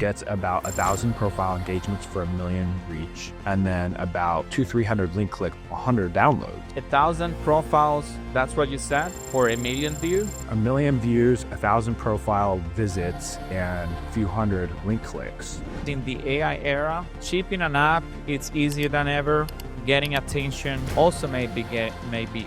gets about 1,000 profile engagements for 1 million reach, and then about 200-300 link click, 100 downloads. 1,000 profiles, that's what you said, for 1 million views? 1 million views, 1,000 profile visits, and a few hundred link clicks. In the AI era, shipping an app, it's easier than ever. Getting attention also may be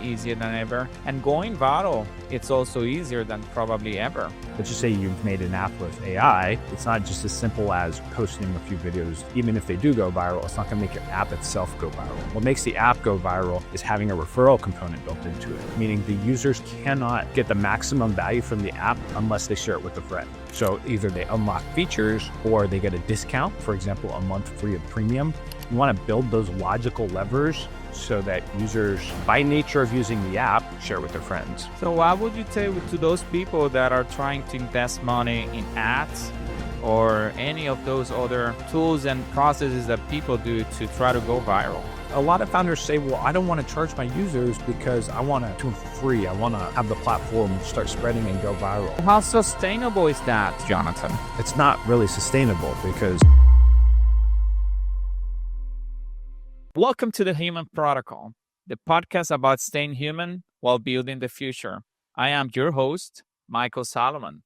easier than ever. And going viral, it's also easier than probably ever. Let's just say you've made an app with AI. It's not just as simple as posting a few videos. Even if they do go viral, it's not going to make your app itself go viral. What makes the app go viral is having a referral component built into it, meaning the users cannot get the maximum value from the app unless they share it with a friend. So either they unlock features or they get a discount, for example, a month free of premium. You want to build those logical levers so that users, by nature of using the app, share with their friends. So what would you say to those people that are trying to invest money in ads or any of those other tools and processes that people do to try to go viral? A lot of founders say, well, I don't want to charge my users because I want to do it free. I want to have the platform start spreading and go viral. How sustainable is that, Jonathan? It's not really sustainable because... Welcome to the Human Protocol, the podcast about staying human while building the future. I am your host, Michael Solomon.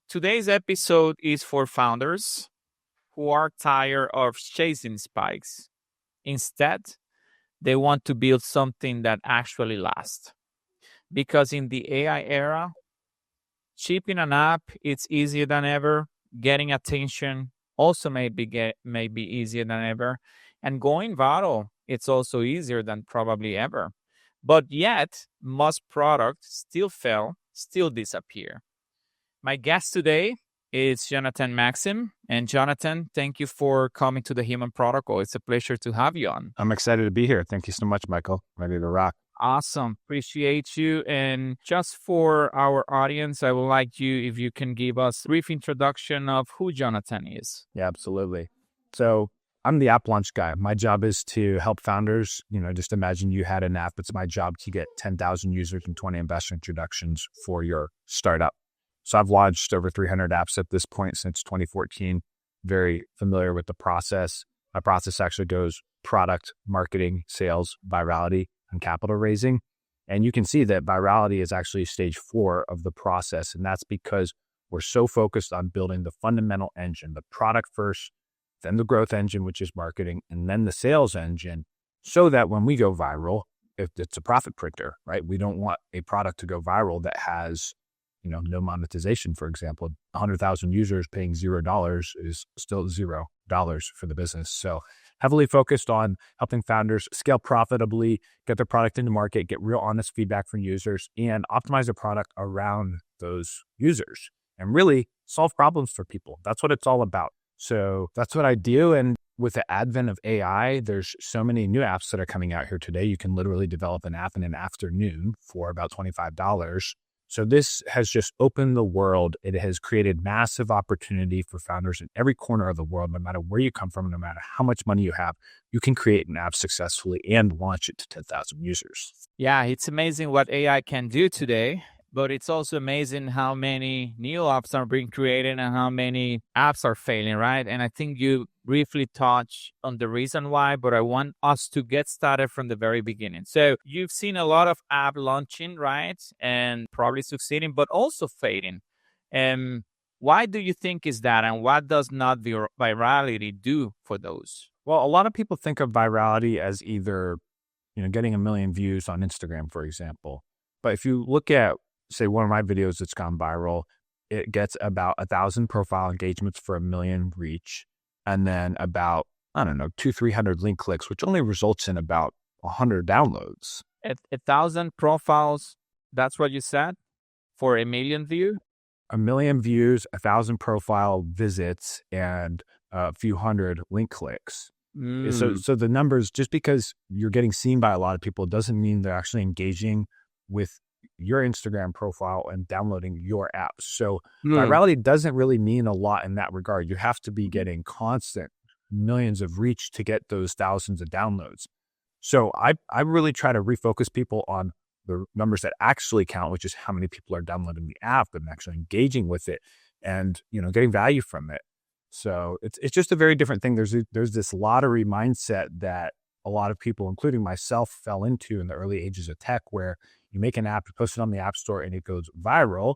Today's episode is for founders who are tired of chasing spikes. Instead, they want to build something that actually lasts. Because in the AI era, shipping an app, it's easier than ever. Getting attention also may be easier than ever. And going viral, it's also easier than probably ever. But yet, most products still fail, still disappear. My guest today is Jonathan Maxim. And Jonathan, thank you for coming to the Human Protocol. It's a pleasure to have you on. I'm excited to be here. Thank you so much, Michael. Ready to rock. Awesome. Appreciate you. And just for our audience, I would like you, if you can give us a brief introduction of who Jonathan is. Yeah, absolutely. So I'm the app launch guy. My job is to help founders. Just imagine you had an app. It's my job to get 10,000 users and 20 investor introductions for your startup. So I've launched over 300 apps at this point since 2014. Very familiar with the process. My process actually goes product, marketing, sales, virality, and capital raising. And you can see that virality is actually stage 4 of the process. And that's because we're so focused on building the fundamental engine, the product first, then the growth engine, which is marketing, and then the sales engine, so that when we go viral, if it's a profit printer, right? We don't want a product to go viral that has, no monetization. For example, 100,000 users paying $0 is still $0 for the business. So heavily focused on helping founders scale profitably, get their product into market, get real honest feedback from users, and optimize their product around those users and really solve problems for people. That's what it's all about. So that's what I do. And with the advent of AI, there's so many new apps that are coming out here today. You can literally develop an app in an afternoon for about $25. So this has just opened the world. It has created massive opportunity for founders in every corner of the world. No matter where you come from, no matter how much money you have, you can create an app successfully and launch it to 10,000 users. Yeah, it's amazing what AI can do today. But it's also amazing how many new apps are being created and how many apps are failing, right? And I think you briefly touched on the reason why, but I want us to get started from the very beginning. So you've seen a lot of app launching, right? And probably succeeding, but also failing. Why do you think is that? And what does not virality do for those? Well, a lot of people think of virality as either, getting 1 million views on Instagram, for example. But if you look at, say, one of my videos that's gone viral, it gets about 1,000 profile engagements for 1 million reach, and then about, 200-300 link clicks, which only results in about 100 downloads. 1,000 profiles, that's what you said, for 1 million views? 1 million views, 1,000 profile visits, and a few hundred link clicks. So the numbers, just because you're getting seen by a lot of people, doesn't mean they're actually engaging with your Instagram profile and downloading your app. So virality doesn't really mean a lot in that regard. You have to be getting constant millions of reach to get those thousands of downloads. So I really try to refocus people on the numbers that actually count, which is how many people are downloading the app and actually engaging with it and, getting value from it. So it's just a very different thing. There's this lottery mindset that a lot of people, including myself, fell into in the early ages of tech, where you make an app, you post it on the App Store, and it goes viral.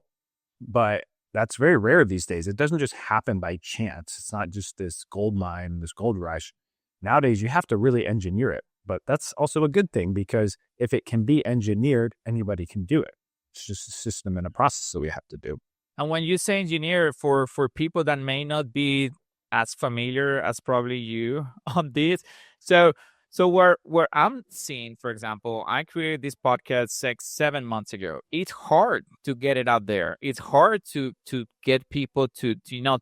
But that's very rare these days. It doesn't just happen by chance. It's not just this gold mine, this gold rush. Nowadays, you have to really engineer it. But that's also a good thing, because if it can be engineered, anybody can do it. It's just a system and a process that we have to do. And when you say engineer, for people that may not be as familiar as probably you on this, so where I'm seeing, for example, I created this podcast 6-7 months ago. It's hard to get it out there. It's hard to get people to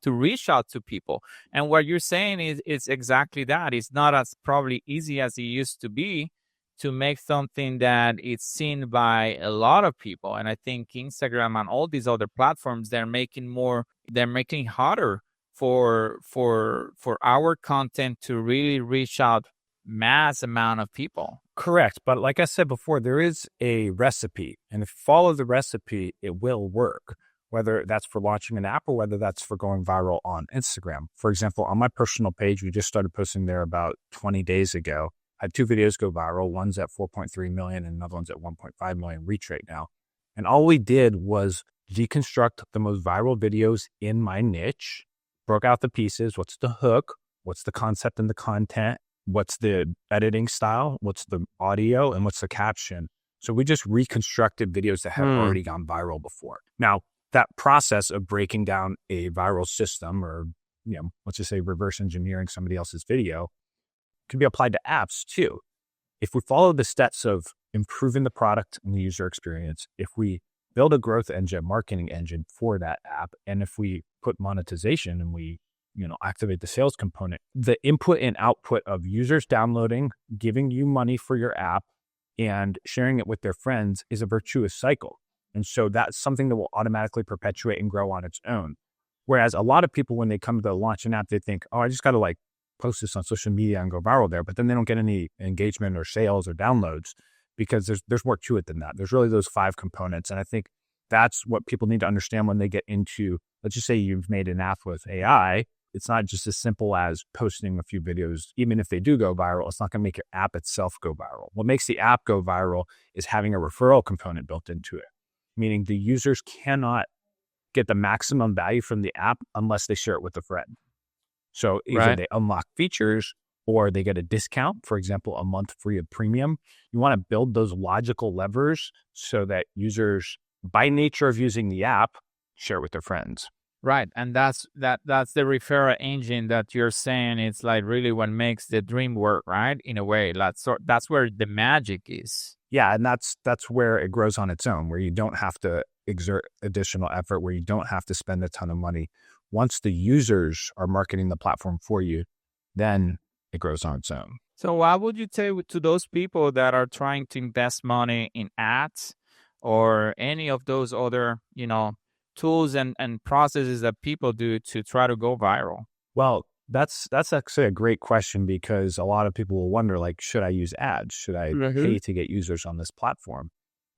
reach out to people. And what you're saying is exactly that. It's not as probably easy as it used to be to make something that is seen by a lot of people. And I think Instagram and all these other platforms, they're making it harder for our content to really reach out mass amount of people. Correct. But like I said before, there is a recipe. And if you follow the recipe, it will work, whether that's for launching an app or whether that's for going viral on Instagram. For example, on my personal page, we just started posting there about 20 days ago. I had 2 videos go viral. One's at 4.3 million and another one's at 1.5 million reach right now. And all we did was deconstruct the most viral videos in my niche, broke out the pieces. What's the hook? What's the concept and the content? What's the editing style? What's the audio? And what's the caption? So we just reconstructed videos that have already gone viral before. Now, that process of breaking down a viral system, or, let's just say reverse engineering somebody else's video, can be applied to apps too. If we follow the steps of improving the product and the user experience, if we build a growth engine, marketing engine for that app, and if we put monetization and we activate the sales component, the input and output of users downloading, giving you money for your app, and sharing it with their friends is a virtuous cycle. And so that's something that will automatically perpetuate and grow on its own. Whereas a lot of people, when they come to launch an app, they think, oh, I just got to post this on social media and go viral there. But then they don't get any engagement or sales or downloads, because there's more to it than that. There's really those 5 components. And I think that's what people need to understand when they get into, let's just say you've made an app with AI. It's not just as simple as posting a few videos. Even if they do go viral, it's not going to make your app itself go viral. What makes the app go viral is having a referral component built into it, meaning the users cannot get the maximum value from the app unless they share it with a friend. So either they unlock features or they get a discount, for example, a month free of premium. You want to build those logical levers so that users, by nature of using the app, share it with their friends. Right. And that's the referral engine that you're saying. It's really what makes the dream work, right? In a way, that's where the magic is. Yeah. And that's where it grows on its own, where you don't have to exert additional effort, where you don't have to spend a ton of money. Once the users are marketing the platform for you, then it grows on its own. So what would you say to those people that are trying to invest money in ads or any of those other, tools and processes that people do to try to go viral? Well, that's actually a great question, because a lot of people will wonder, should I use ads? Should I pay to get users on this platform?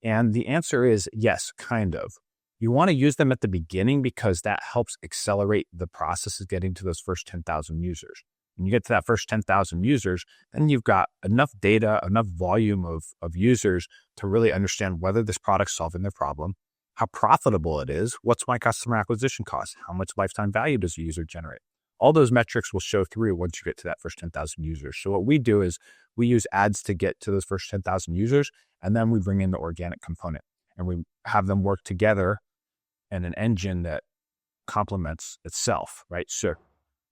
And the answer is yes, kind of. You want to use them at the beginning, because that helps accelerate the process of getting to those first 10,000 users. When you get to that first 10,000 users, then you've got enough data, enough volume of users to really understand whether this product's solving their problem, how profitable it is, what's my customer acquisition cost, how much lifetime value does a user generate. All those metrics will show through once you get to that first 10,000 users. So what we do is we use ads to get to those first 10,000 users, and then we bring in the organic component, and we have them work together in an engine that complements itself, right? So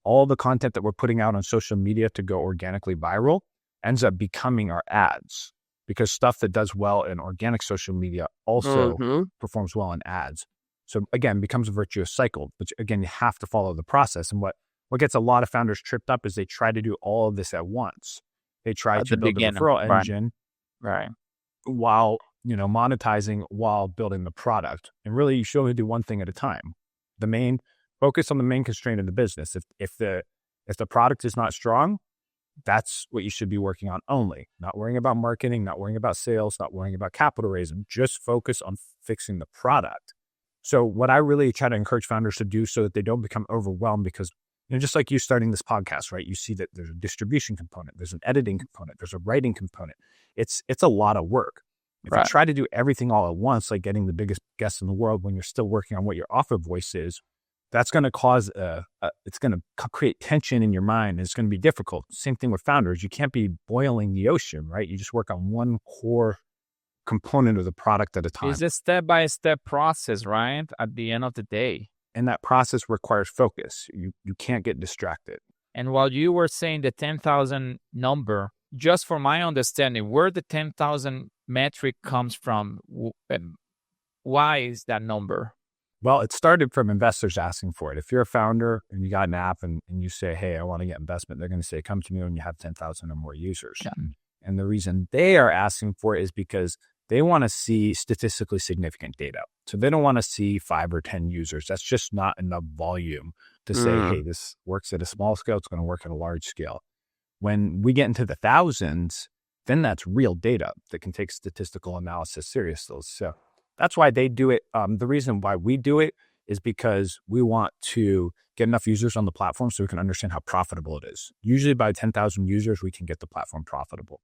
all the content that we're putting out on social media to go organically viral ends up becoming our ads, because stuff that does well in organic social media also performs well in ads. So again, becomes a virtuous cycle, but again, you have to follow the process. And what gets a lot of founders tripped up is they try to do all of this at once. They try to build a referral engine while, monetizing while building the product. And really, you should only do one thing at a time. Focus on the main constraint of the business. If the product is not strong, that's what you should be working on only. Not worrying about marketing, not worrying about sales, not worrying about capital raising. Just focus on fixing the product. So what I really try to encourage founders to do, so that they don't become overwhelmed, because just like you starting this podcast, right? You see that there's a distribution component, there's an editing component, there's a writing component. It's a lot of work. If you try to do everything all at once, like getting the biggest guest in the world when you're still working on what your offer voice is, that's going to cause it's going to create tension in your mind. It's going to be difficult. Same thing with founders. You can't be boiling the ocean, right? You just work on one core component of the product at a time. It's a step-by-step process, right? At the end of the day. And that process requires focus. You can't get distracted. And while you were saying the 10,000 number, just for my understanding, where the 10,000 metric comes from, why is that number? Well, it started from investors asking for it. If you're a founder and you got an app and you say, hey, I want to get investment, they're going to say, come to me when you have 10,000 or more users. Yeah. And the reason they are asking for it is because they want to see statistically significant data. So they don't want to see 5 or 10 users. That's just not enough volume to say, hey, this works at a small scale. It's going to work at a large scale. When we get into the thousands, then that's real data that can take statistical analysis seriously. So that's why they do it. The reason why we do it is because we want to get enough users on the platform so we can understand how profitable it is. Usually by 10,000 users, we can get the platform profitable.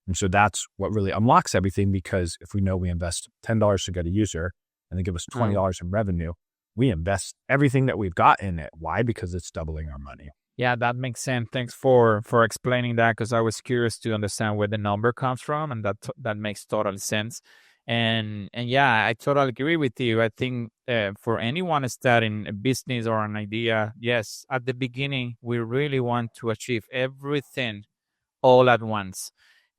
And so that's what really unlocks everything, because if we know we invest $10 to get a user and they give us $20 in revenue, we invest everything that we've got in it. Why? Because it's doubling our money. Yeah, that makes sense. Thanks for explaining that, because I was curious to understand where the number comes from, and that makes total sense. And yeah, I totally agree with you. I think for anyone starting a business or an idea, yes, at the beginning, we really want to achieve everything all at once.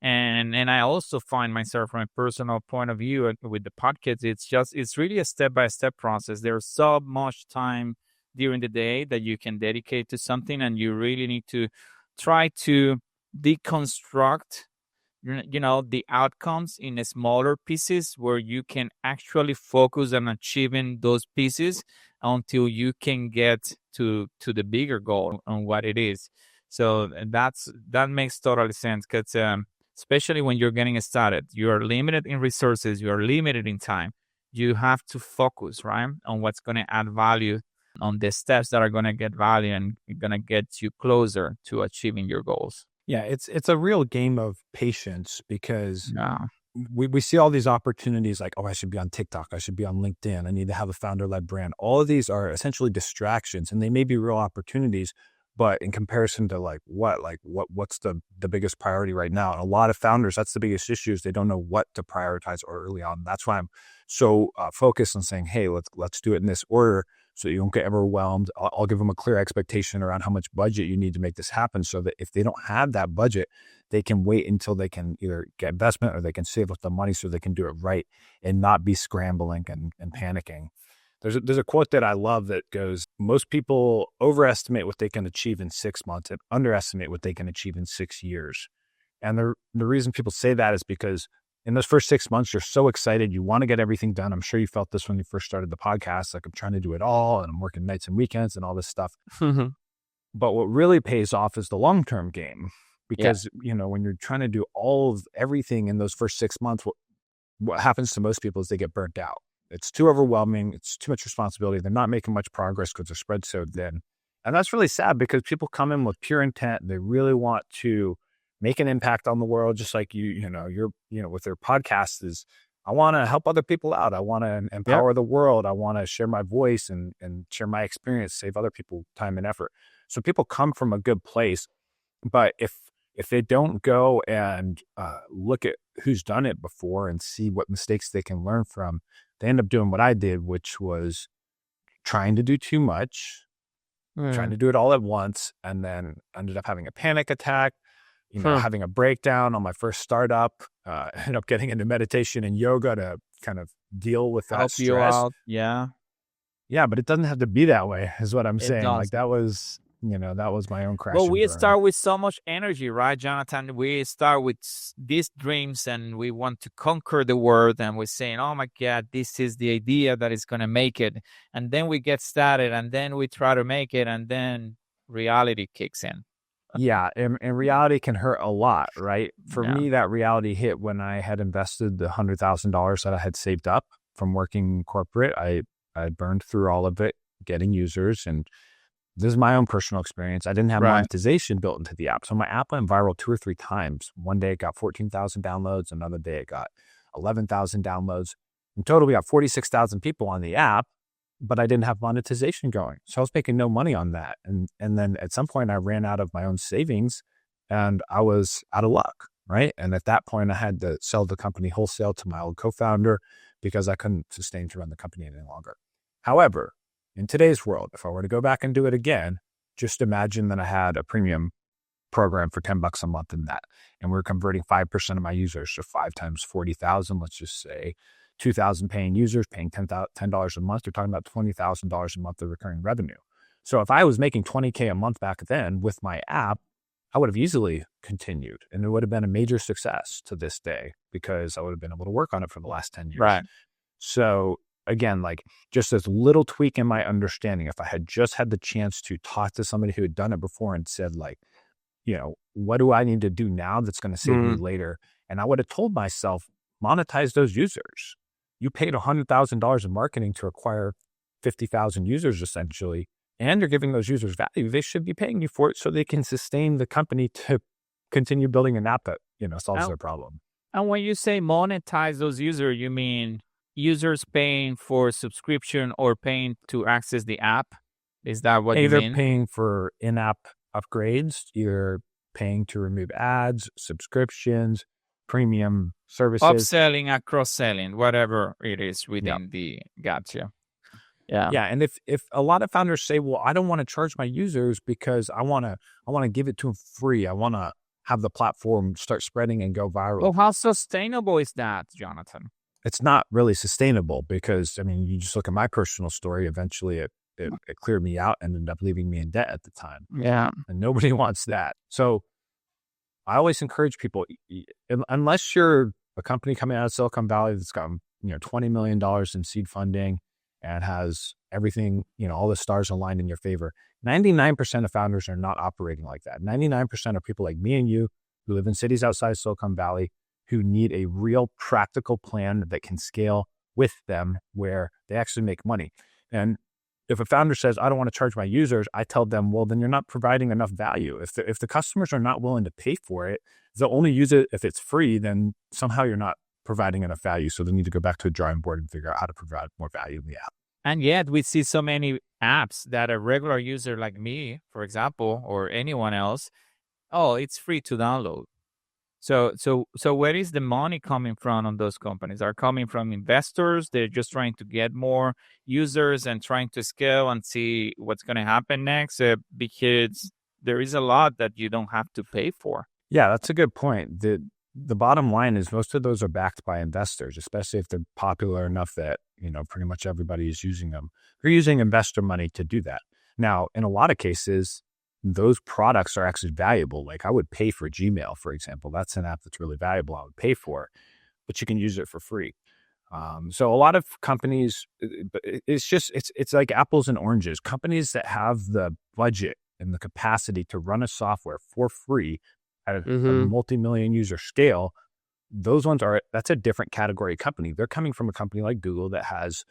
And I also find myself, from a personal point of view with the podcast, it's really a step-by-step process. There's so much time during the day that you can dedicate to something, and you really need to try to deconstruct the outcomes in smaller pieces where you can actually focus on achieving those pieces until you can get to the bigger goal on what it is. So that makes total sense, because especially when you're getting started, you are limited in resources, you are limited in time. You have to focus, right, on what's going to add value, on the steps that are going to get value and going to get you closer to achieving your goals. Yeah, it's a real game of patience, because we see all these opportunities like, oh, I should be on TikTok, I should be on LinkedIn, I need to have a founder-led brand. All of these are essentially distractions, and they may be real opportunities, but in comparison to what's the biggest priority right now? And a lot of founders, that's the biggest issue, is they don't know what to prioritize early on. That's why I'm so focused on saying, hey, let's do it in this order, so you don't get overwhelmed. I'll give them a clear expectation around how much budget you need to make this happen, so that if they don't have that budget, they can wait until they can either get investment or they can save up the money so they can do it right and not be scrambling and panicking. There's a quote that I love that goes, most people overestimate what they can achieve in 6 months and underestimate what they can achieve in 6 years. And the reason people say that is because in those first 6 months, you're so excited. You want to get everything done. I'm sure you felt this when you first started the podcast. Like, I'm trying to do it all, and I'm working nights and weekends and all this stuff. But what really pays off is the long-term game, because, when you're trying to do everything in those first 6 months, what happens to most people is they get burnt out. It's too overwhelming. It's too much responsibility. They're not making much progress because they're spread so thin. And that's really sad, because people come in with pure intent. They really want to make an impact on the world, just like you're with their podcast is, I want to help other people out. I want to empower the world. I want to share my voice and share my experience, save other people time and effort. So people come from a good place, but if they don't go and look at who's done it before and see what mistakes they can learn from, they end up doing what I did, which was trying to do too much, trying to do it all at once, and then ended up having a panic attack, having a breakdown on my first startup, ended up getting into meditation and yoga to kind of deal with that stress. You out. Yeah. Yeah, but it doesn't have to be that way, is what I'm saying. Doesn't. Like, that was my own crash. Well, we start with so much energy, right, Jonathan? We start with these dreams, and we want to conquer the world, and we're saying, oh my God, this is the idea that is going to make it. And then we get started, and then we try to make it, and then reality kicks in. Yeah, and reality can hurt a lot, right? For me, that reality hit when I had invested the $100,000 that I had saved up from working corporate. I burned through all of it, getting users, and this is my own personal experience. I didn't have Right. monetization built into the app. So my app went viral 2 or 3 times. One day it got 14,000 downloads. Another day it got 11,000 downloads. In total, we got 46,000 people on the app, but I didn't have monetization going. So I was making no money on that. And then at some point I ran out of my own savings and I was out of luck, right? And at that point I had to sell the company wholesale to my old co-founder because I couldn't sustain to run the company any longer. However, in today's world, if I were to go back and do it again, just imagine that I had a premium program for $10 a month in that. And we're converting 5% of my users. So 5 times 40,000, let's just say 2,000 paying users paying $10 a month. You're talking about $20,000 a month of recurring revenue. So if I was making $20K a month back then with my app, I would have easily continued and it would have been a major success to this day because I would have been able to work on it for the last 10 years. Right. So again, like just this little tweak in my understanding, if I had just had the chance to talk to somebody who had done it before and said like, what do I need to do now that's going to save me later? And I would have told myself, monetize those users. You paid $100,000 in marketing to acquire 50,000 users essentially, and you're giving those users value. They should be paying you for it so they can sustain the company to continue building an app that, solves their problem. And when you say monetize those users, you mean users paying for subscription or paying to access the app? Is that what you mean? Either paying for in-app upgrades, you're paying to remove ads, subscriptions, premium services. Upselling and cross-selling, whatever it is within the gotcha. Yeah. Yeah. And if a lot of founders say, well, I don't want to charge my users because I want to give it to them free. I want to have the platform start spreading and go viral. Well, how sustainable is that, Jonathan? It's not really sustainable because, you just look at my personal story. Eventually it cleared me out and ended up leaving me in debt at the time. Yeah. And nobody wants that. So I always encourage people, unless you're a company coming out of Silicon Valley that's got, $20 million in seed funding and has everything, all the stars aligned in your favor. 99% of founders are not operating like that. 99% are people like me and you who live in cities outside Silicon Valley who need a real practical plan that can scale with them where they actually make money. And if a founder says, I don't want to charge my users, I tell them, well, then you're not providing enough value. If the customers are not willing to pay for it, they'll only use it if it's free, then somehow you're not providing enough value. So they need to go back to a drawing board and figure out how to provide more value in the app. And yet we see so many apps that a regular user like me, for example, or anyone else, it's free to download. So where is the money coming from on those companies? Are coming from investors? They're just trying to get more users and trying to scale and see what's going to happen next because there is a lot that you don't have to pay for. Yeah, that's a good point. The bottom line is most of those are backed by investors, especially if they're popular enough that, pretty much everybody is using them. They're using investor money to do that. Now, in a lot of cases, those products are actually valuable. Like I would pay for Gmail, for example. That's an app that's really valuable. I would pay for, but you can use it for free. So a lot of companies, it's like apples and oranges. Companies that have the budget and the capacity to run a software for free at a multi-million user scale, that's a different category company. They're coming from a company like Google that has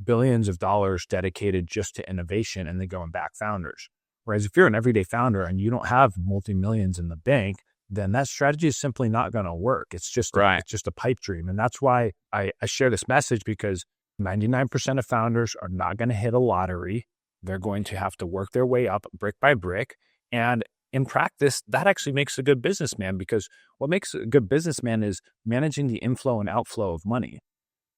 billions of dollars dedicated just to innovation and they go and back founders. Whereas if you're an everyday founder and you don't have multi-millions in the bank, then that strategy is simply not going to work. It's just a pipe dream. And that's why I share this message, because 99% of founders are not going to hit a lottery. They're going to have to work their way up brick by brick. And in practice, that actually makes a good businessman, because what makes a good businessman is managing the inflow and outflow of money.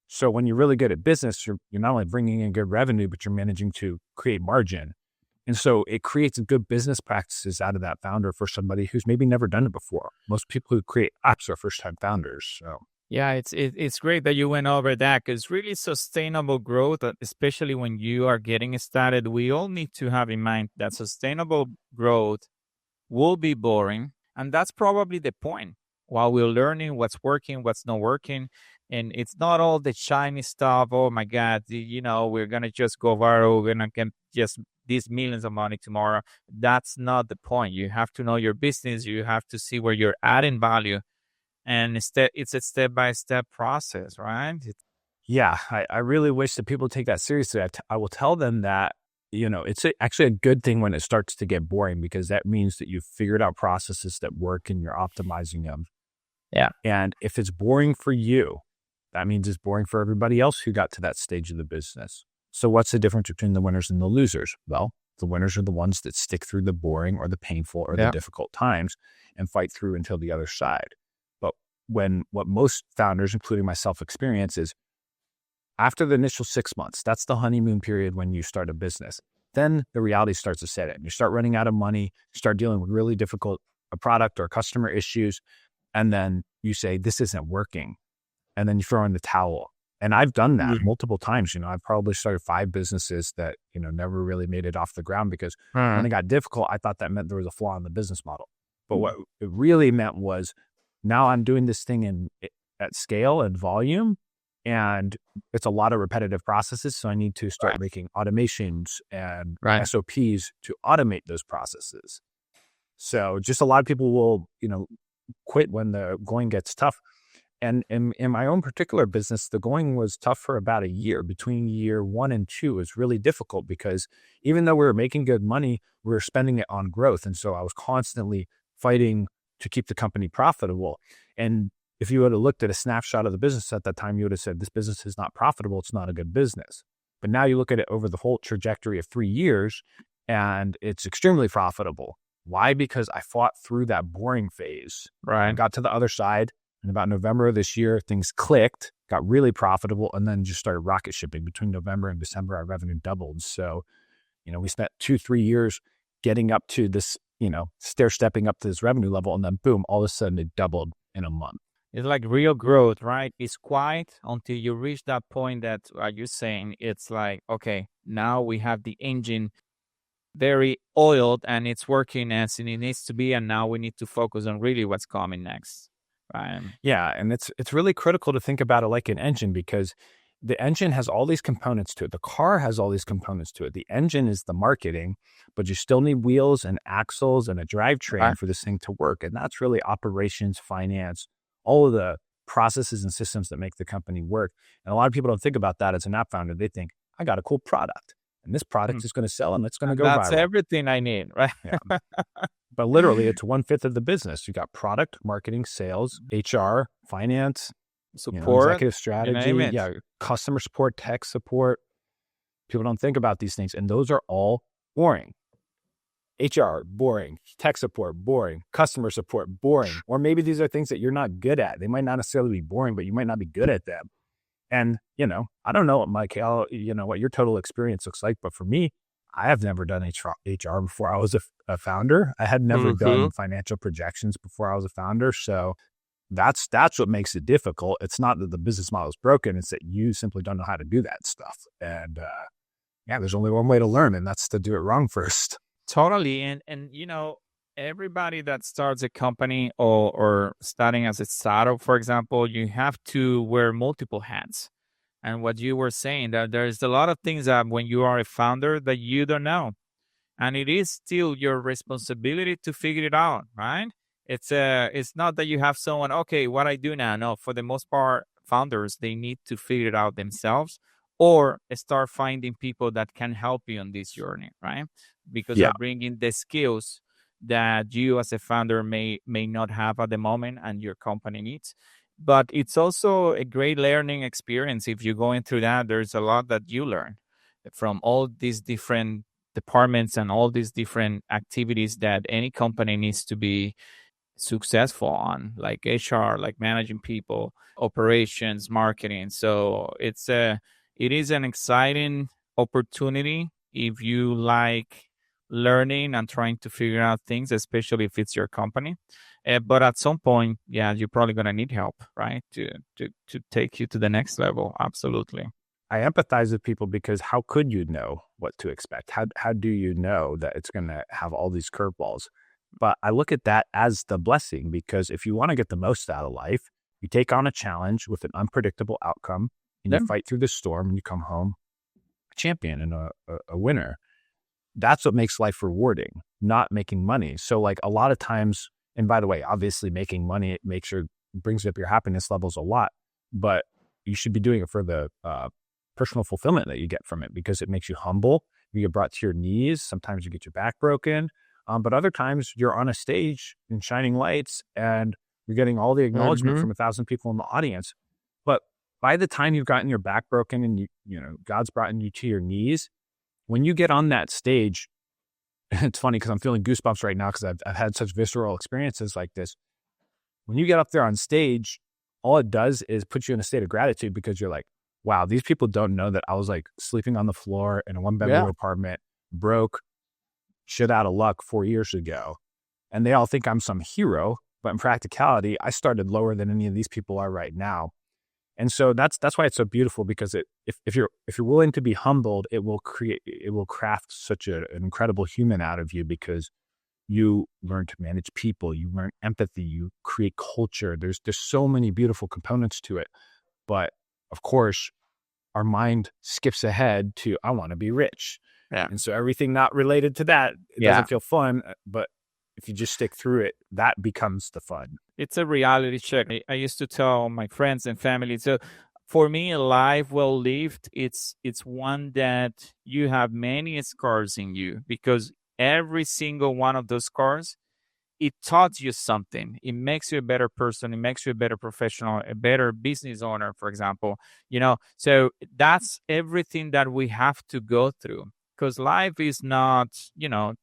So when you're really good at business, you're not only bringing in good revenue, but you're managing to create margin. And so it creates good business practices out of that founder for somebody who's maybe never done it before. Most people who create apps are first-time founders. So yeah, it's great that you went over that, because really sustainable growth, especially when you are getting started, we all need to have in mind that sustainable growth will be boring. And that's probably the point. While we're learning what's working, what's not working, and it's not all the shiny stuff. Oh my God, we're going to just go viral. We're going to get just these millions of money tomorrow. That's not the point. You have to know your business. You have to see where you're adding value. And it's a step-by-step process, right? Yeah, I really wish that people take that seriously. I will tell them that it's actually a good thing when it starts to get boring, because that means that you've figured out processes that work and you're optimizing them. Yeah. And if it's boring for you, that means it's boring for everybody else who got to that stage of the business. So what's the difference between the winners and the losers? Well, the winners are the ones that stick through the boring or the painful or the difficult times and fight through until the other side. But what most founders, including myself, experience is after the initial 6 months, that's the honeymoon period when you start a business. Then the reality starts to set in. You start running out of money, start dealing with really difficult product or customer issues, and then you say, this isn't working. And then you throw in the towel. And I've done that multiple times. I've probably started 5 businesses that, never really made it off the ground, because when it got difficult, I thought that meant there was a flaw in the business model. But what it really meant was, now I'm doing this thing at scale and volume, and it's a lot of repetitive processes. So I need to start making automations and SOPs to automate those processes. So just a lot of people will, quit when the going gets tough. And in my own particular business, the going was tough for about a year. Between year 1 and 2 was really difficult, because even though we were making good money, we were spending it on growth. And so I was constantly fighting to keep the company profitable. And if you would have looked at a snapshot of the business at that time, you would have said, this business is not profitable. It's not a good business. But now you look at it over the whole trajectory of 3 years, and it's extremely profitable. Why? Because I fought through that boring phase. I got to the other side. And about November of this year, things clicked, got really profitable, and then just started rocket shipping. Between November and December, our revenue doubled. So, we spent 2-3 years getting up to this, stair-stepping up to this revenue level, and then boom, all of a sudden it doubled in a month. It's like real growth, right? It's quiet until you reach that point that you're saying, it's like, okay, now we have the engine very oiled and it's working as it needs to be. And now we need to focus on really what's coming next. Right. Yeah. And it's really critical to think about it like an engine, because the engine has all these components to it. The car has all these components to it. The engine is the marketing, but you still need wheels and axles and a drivetrain for this thing to work. And that's really operations, finance, all of the processes and systems that make the company work. And a lot of people don't think about that as an app founder. They think, I got a cool product, and this product is going to sell, and it's going to go viral. That's everything I need, right? Yeah. But literally, it's 1/5 of the business. You got product, marketing, sales, HR, finance, support, executive strategy, customer support, tech support. People don't think about these things, and those are all boring. HR, boring. Tech support, boring. Customer support, boring. Or maybe these are things that you're not good at. They might not necessarily be boring, but you might not be good at them. And, I don't know what what your total experience looks like, but for me, I have never done HR before I was a founder. I had never done financial projections before I was a founder. So that's what makes it difficult. It's not that the business model is broken. It's that you simply don't know how to do that stuff. And there's only one way to learn, and that's to do it wrong first. Totally. And everybody that starts a company or starting as a startup, for example, you have to wear multiple hats. And what you were saying, that there's a lot of things that when you are a founder that you don't know. And it is still your responsibility to figure it out, right? It's not that you have someone, okay, what I do now. No, for the most part, founders, they need to figure it out themselves or start finding people that can help you on this journey, right? Because they're bringing the skills that you as a founder may not have at the moment and your company needs. But it's also a great learning experience. If you're going through that, there's a lot that you learn from all these different departments and all these different activities that any company needs to be successful on, like HR, like managing people, operations, marketing. So it is an exciting opportunity if you like learning and trying to figure out things, especially if it's your company. But at some point, you're probably going to need help, right? To take you to the next level. Absolutely. I empathize with people, because how could you know what to expect? How do you know that it's going to have all these curveballs? But I look at that as the blessing, because if you want to get the most out of life, you take on a challenge with an unpredictable outcome, and you fight through the storm, and you come home a champion and a winner. That's what makes life rewarding, not making money. So like a lot of times, and by the way, obviously making money, it brings up your happiness levels a lot, but you should be doing it for the personal fulfillment that you get from it, because it makes you humble, you get brought to your knees. Sometimes you get your back broken. But other times you're on a stage in shining lights and you're getting all the acknowledgement from 1,000 people in the audience. But by the time you've gotten your back broken and God's brought you to your knees, when you get on that stage, it's funny because I'm feeling goosebumps right now because I've had such visceral experiences like this. When you get up there on stage, all it does is put you in a state of gratitude because you're like, wow, these people don't know that I was like sleeping on the floor in a one-bedroom apartment, broke, shit out of luck 4 years ago. And they all think I'm some hero. But in practicality, I started lower than any of these people are right now. And so that's why it's so beautiful, because if you're willing to be humbled, it will craft such an incredible human out of you, because you learn to manage people, you learn empathy, you create culture. There's so many beautiful components to it. But of course, our mind skips ahead to, I want to be rich. Yeah. And so everything not related to that, it doesn't feel fun. But if you just stick through it, that becomes the fun. It's a reality check. I used to tell my friends and family. So for me, a life well lived, it's one that you have many scars in you, because every single one of those scars, it taught you something. It makes you a better person. It makes you a better professional, a better business owner, for example. So that's everything that we have to go through. Because life is not,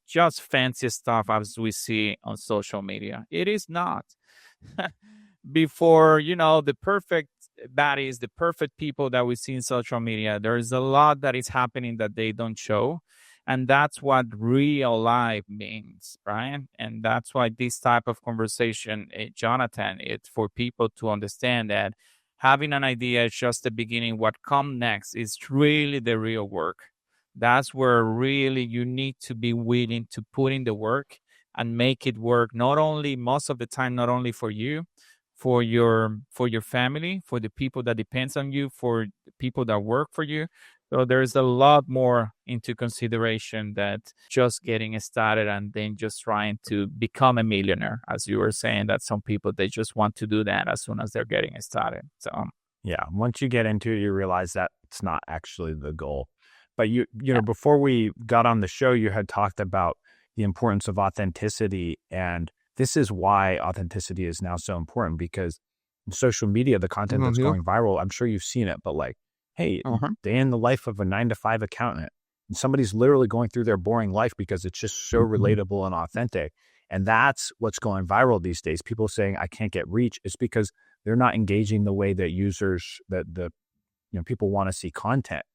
just fancy stuff as we see on social media. It is not. Before, the perfect baddies, the perfect people that we see in social media, there is a lot that is happening that they don't show. And that's what real life means, right? And that's why this type of conversation, Jonathan, it's for people to understand that having an idea is just the beginning. What comes next is really the real work. That's where really you need to be willing to put in the work and make it work. Not only, most of the time, not only for you, for your family, for the people that depends on you, for the people that work for you. So there's a lot more into consideration that just getting started and then just trying to become a millionaire. As you were saying, that some people, they just want to do that as soon as they're getting started. So yeah, once you get into it, you realize that it's not actually the goal. But before we got on the show, you had talked about the importance of authenticity. And this is why authenticity is now so important, because in social media, the content that's going viral, I'm sure you've seen it, but like, hey, day in the life of a 9-to-5 accountant. And somebody's literally going through their boring life because it's just so relatable and authentic. And that's what's going viral these days. People saying, I can't get reach. It's because they're not engaging the way that people want to see content.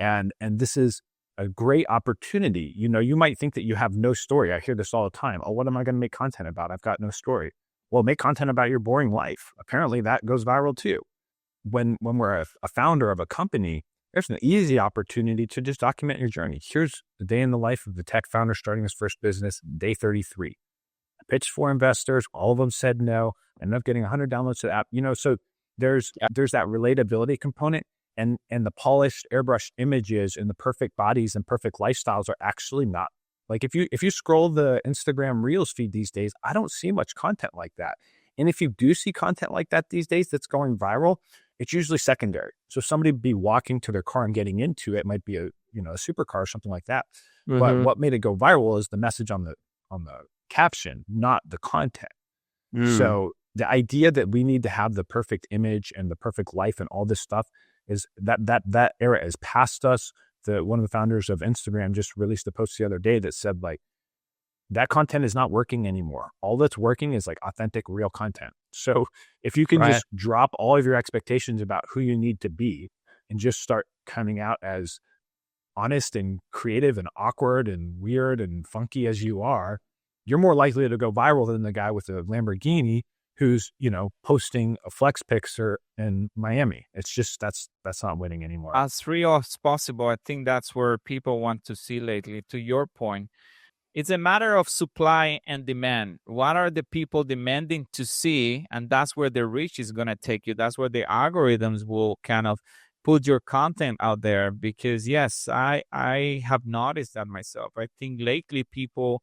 And this is a great opportunity. You might think that you have no story. I hear this all the time. Oh, what am I going to make content about? I've got no story. Well, make content about your boring life. Apparently that goes viral too. When we're a founder of a company, there's an easy opportunity to just document your journey. Here's the day in the life of the tech founder starting his first business, day 33. I pitched 4 investors. All of them said no. I ended up getting 100 downloads to the app. So there's that relatability component. And the polished, airbrushed images and the perfect bodies and perfect lifestyles are actually not. Like if you scroll the Instagram Reels feed these days, I don't see much content like that. And if you do see content like that these days that's going viral, it's usually secondary. So somebody would be walking to their car and getting into it. It might be a supercar or something like that. But what made it go viral is the message on the caption, not the content. So the idea that we need to have the perfect image and the perfect life and all this stuff is that era is past us. One of the founders of Instagram just released a post the other day that said, like, that content is not working anymore. All that's working is like authentic, real content. So if you can just drop all of your expectations about who you need to be and just start coming out as honest and creative and awkward and weird and funky as you are, you're more likely to go viral than the guy with a Lamborghini who's, posting a flex picture in Miami. It's just, that's not winning anymore. As real as possible. I think that's where people want to see lately. To your point, it's a matter of supply and demand. What are the people demanding to see? And that's where the reach is going to take you. That's where the algorithms will kind of put your content out there. Because yes, I have noticed that myself. I think lately people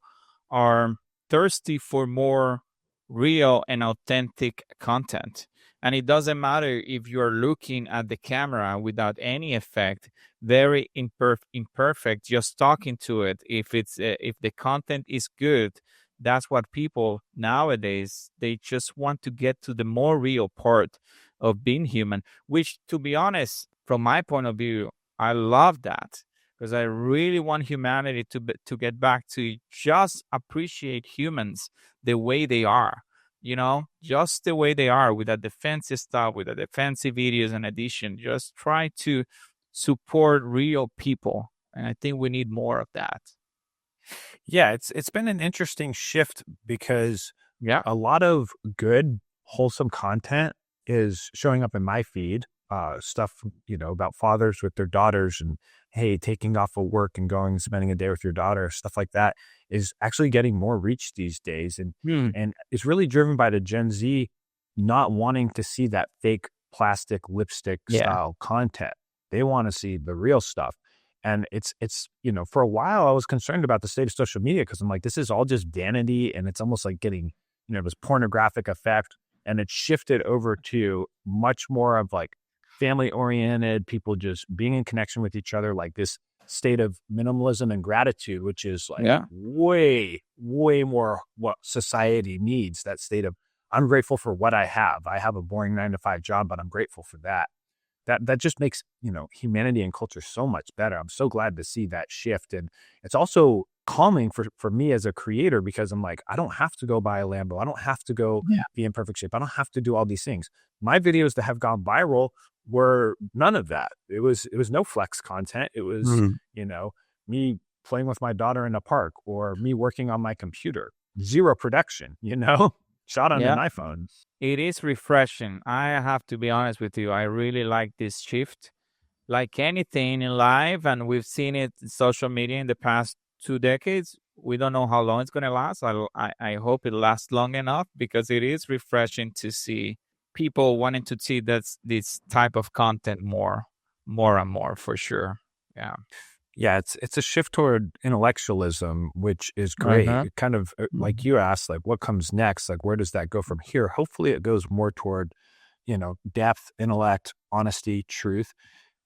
are thirsty for more real and authentic content. And it doesn't matter if you're looking at the camera without any effect, very imperfect, just talking to it. If the content is good, that's what people nowadays, they just want to get to the more real part of being human, which, to be honest, from my point of view, I love that, because I really want humanity to get back to just appreciate humans the way they are, just the way they are, without the fancy stuff, without the fancy videos and addition. Just try to support real people. And I think we need more of that. Yeah, it's been an interesting shift because Yeah. a lot of good, wholesome content is showing up in my feed. Stuff, about fathers with their daughters and, hey, taking off of work and going and spending a day with your daughter, stuff like that is actually getting more reach these days. And it's really driven by the Gen Z not wanting to see that fake plastic lipstick style content. They want to see the real stuff. And it's for a while I was concerned about the state of social media because I'm like, this is all just vanity and it's almost like getting, this pornographic effect. And it's shifted over to much more of like family oriented, people just being in connection with each other, like this state of minimalism and gratitude, which is like way, way more what society needs. That state of, I'm grateful for what I have. I have a boring 9-to-5 job, but I'm grateful for that. That just makes, humanity and culture so much better. I'm so glad to see that shift. And it's also calming for me as a creator because I'm like, I don't have to go buy a Lambo. I don't have to go be in perfect shape. I don't have to do all these things. My videos that have gone viral were none of that. It was no flex content. It was, me playing with my daughter in a park or me working on my computer. Zero production, shot on an iPhone. It is refreshing. I have to be honest with you. I really like this shift. Like anything in life, and we've seen it in social media in the past 2 decades. We don't know how long it's going to last. I hope it lasts long enough because it is refreshing to see people wanting to see this type of content more and more, for sure. Yeah. Yeah, it's a shift toward intellectualism, which is great. It kind of like you asked, like what comes next? Like where does that go from here? Hopefully it goes more toward, depth, intellect, honesty, truth.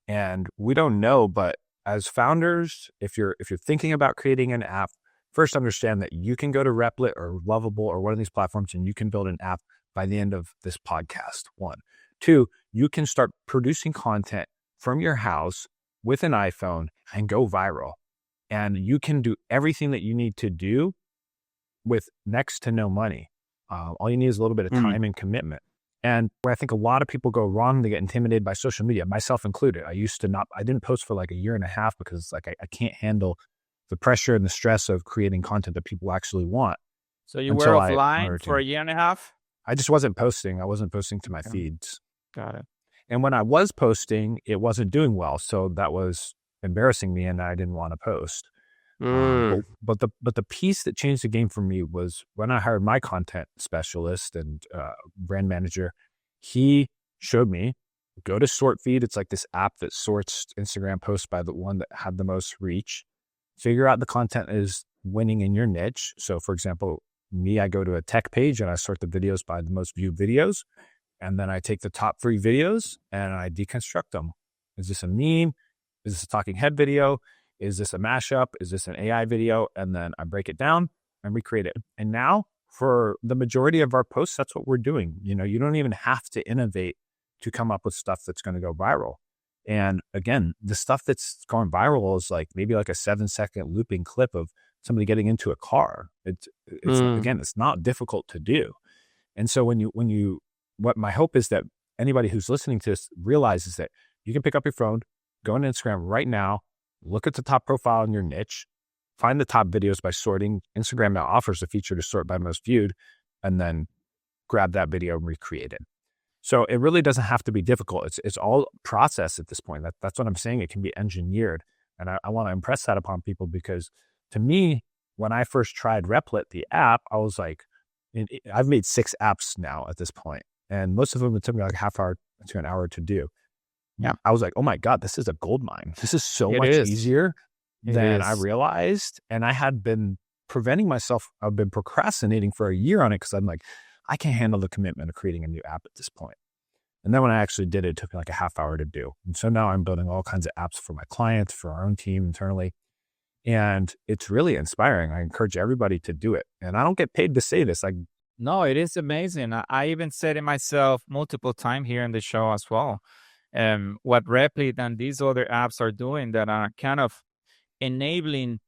And we don't know, but as founders, if you're thinking about creating an app, first understand that you can go to Replit or Lovable or one of these platforms and you can build an app by the end of this podcast. 1. 2, you can start producing content from your house with an iPhone and go viral. And you can do everything that you need to do with next to no money. All you need is a little bit of time and commitment. And where I think a lot of people go wrong, they get intimidated by social media, myself included. I didn't post for like a year and a half because like I can't handle the pressure and the stress of creating content that people actually want. So you were offline for a year and a half? I just wasn't posting. I wasn't posting to my feeds. Got it. And when I was posting, it wasn't doing well. So that was embarrassing me and I didn't want to post. But the piece that changed the game for me was when I hired my content specialist and brand manager. He showed me, go to SortFeed. It's like this app that sorts Instagram posts by the one that had the most reach. Figure out the content is winning in your niche. So for example, I go to a tech page and I sort the videos by the most viewed videos. And then I take the top 3 videos and I deconstruct them. Is this a meme? Is this a talking head video? Is this a mashup? Is this an AI video? And then I break it down and recreate it. And now for the majority of our posts, that's what we're doing. You don't even have to innovate to come up with stuff that's going to go viral. And again, the stuff that's going viral is like maybe like a 7-second looping clip of somebody getting into a car. It's again, it's not difficult to do. And so what my hope is that anybody who's listening to this realizes that you can pick up your phone, go on Instagram right now, look at the top profile in your niche, find the top videos by sorting. Instagram now offers a feature to sort by most viewed, and then grab that video and recreate it. So it really doesn't have to be difficult. It's all process at this point. That's what I'm saying. It can be engineered. And I want to impress that upon people because to me, when I first tried Replit, the app, I was like, I've made 6 apps now at this point. And most of them, it took me like a half hour to an hour to do. Yeah. I was like, oh my God, this is a gold mine. This is so much easier than I realized. And I had been preventing myself. I've been procrastinating for a year on it because I'm like, I can't handle the commitment of creating a new app at this point. And then when I actually did it, it took me like a half hour to do. And so now I'm building all kinds of apps for my clients, for our own team internally. And it's really inspiring. I encourage everybody to do it. And I don't get paid to say this. Like, No, it is amazing. I even said it myself multiple times here in the show as well. What Replit and these other apps are doing that are kind of enabling,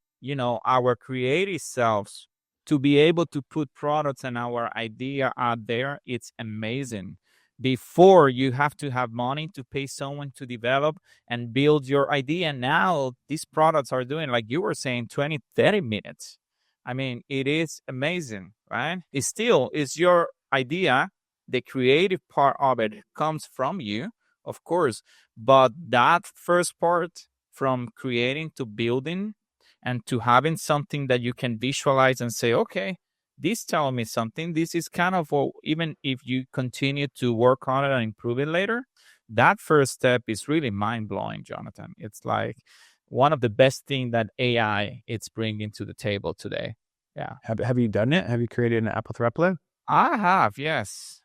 our creative selves to be able to put products and our idea out there. It's amazing. Before, you have to have money to pay someone to develop and build your idea. Now these products are doing, like you were saying, 20, 30 minutes. I mean, it is amazing, right? It's your idea. The creative part of it comes from you, of course, but that first part, from creating to building and to having something that you can visualize and say, okay, this tells me something. This is kind of even if you continue to work on it and improve it later, that first step is really mind blowing, Jonathan. It's like one of the best things that AI it's bringing to the table today. Yeah. have you done it? Have you created an app with Replit? I have, yes.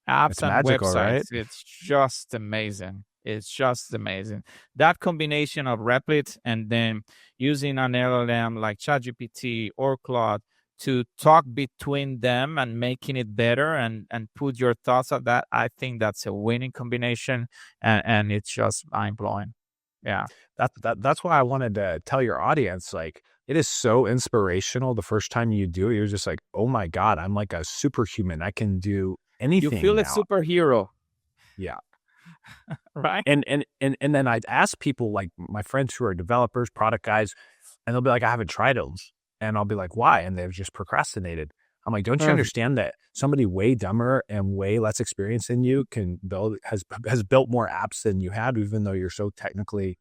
Apps It's and magical, right? websites. It's just amazing. It's just amazing. That combination of Replit and then using an LLM like ChatGPT or Claude to talk between them and making it better and put your thoughts on that, I think that's a winning combination, and it's just mind blowing. Yeah. That's why I wanted to tell your audience, like, it is so inspirational. The first time you do it, you're just like, oh my God, I'm like a superhuman. I can do anything. You feel now. a superhero. Yeah. Right. And then I'd ask people, like my friends who are developers, product guys, and they'll be like, I haven't tried those. And I'll be like, why? And they've just procrastinated. I'm like, don't you understand that somebody way dumber and way less experienced than you has built more apps than you had, even though you're so technically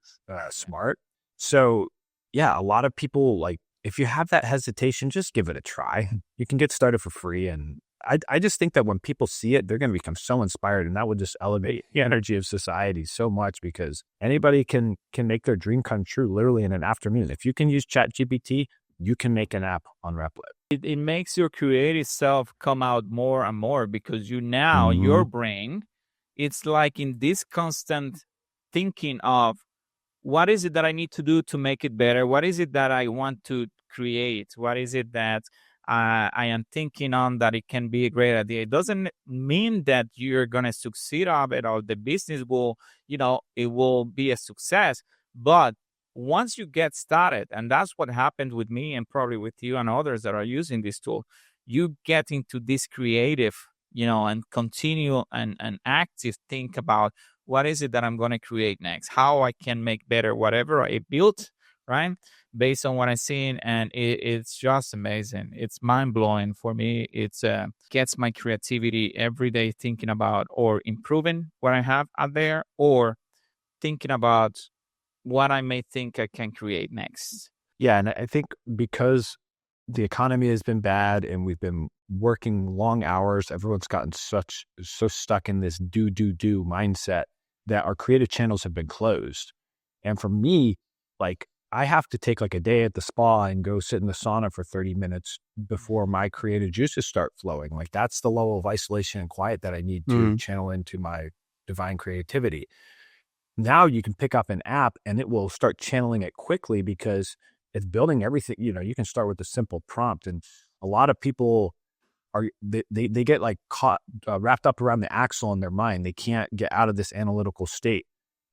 smart. So yeah, a lot of people, like, if you have that hesitation, just give it a try. You can get started for free. And I just think that when people see it, they're going to become so inspired, and that would just elevate the energy of society so much, because anybody can make their dream come true literally in an afternoon. If you can use ChatGPT, you can make an app on Replit. It makes your creative self come out more and more, because your brain, it's like in this constant thinking of, what is it that I need to do to make it better? What is it that I want to create? What is it that I am thinking on that it can be a great idea? It doesn't mean that you're going to succeed of it, or the business will, it will be a success. But once you get started, and that's what happened with me and probably with you and others that are using this tool, you get into this creative, and continue and active think about, what is it that I'm going to create next? How I can make better whatever I built, right? Based on what I'm seeing. And it's just amazing. It's mind blowing for me. It's gets my creativity every day, thinking about or improving what I have out there, or thinking about what I may think I can create next. Yeah. And I think because the economy has been bad and we've been working long hours, everyone's gotten so stuck in this do mindset that our creative channels have been closed. And for me, like, I have to take like a day at the spa and go sit in the sauna for 30 minutes before my creative juices start flowing. Like, that's the level of isolation and quiet that I need to channel into my divine creativity. Now you can pick up an app and it will start channeling it quickly, because it's building everything. You can start with a simple prompt, and a lot of people they get like caught wrapped up around the axle in their mind. They can't get out of this analytical state.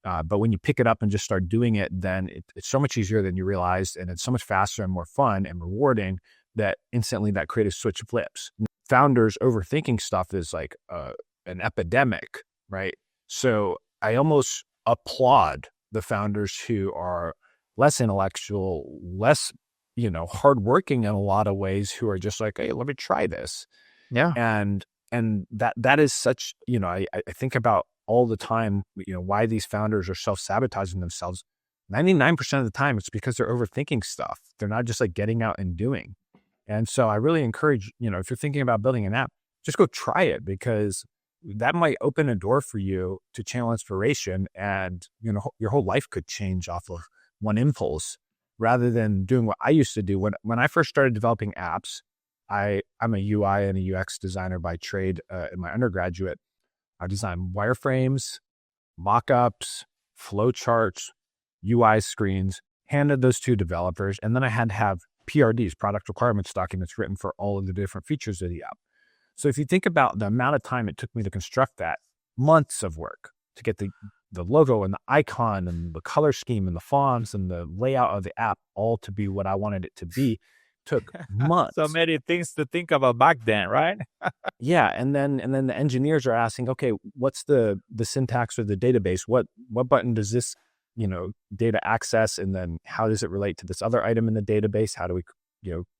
But when you pick it up and just start doing it, then it's so much easier than you realized, and it's so much faster and more fun and rewarding that instantly that creative switch flips. Founders overthinking stuff is like an epidemic, right? So I almost applaud the founders who are less intellectual, less hardworking in a lot of ways, who are just like, hey, let me try this. Yeah. And that is such, I think about all the time, why these founders are self-sabotaging themselves. 99% of the time, it's because they're overthinking stuff. They're not just like getting out and doing. And so I really encourage, if you're thinking about building an app, just go try it, because that might open a door for you to channel inspiration, and, your whole life could change off of one impulse, rather than doing what I used to do. When I first started developing apps, I'm a UI and a UX designer by trade in my undergraduate. I designed wireframes, mock-ups, flowcharts, UI screens, handed those to developers, and then I had to have PRDs, product requirements documents, written for all of the different features of the app. So if you think about the amount of time it took me to construct that, months of work to get the logo and the icon and the color scheme and the fonts and the layout of the app all to be what I wanted it to be, took months. So many things to think about back then, right? Yeah, and then the engineers are asking, okay, what's the syntax or the database? What button does this data access, and then how does it relate to this other item in the database? How do we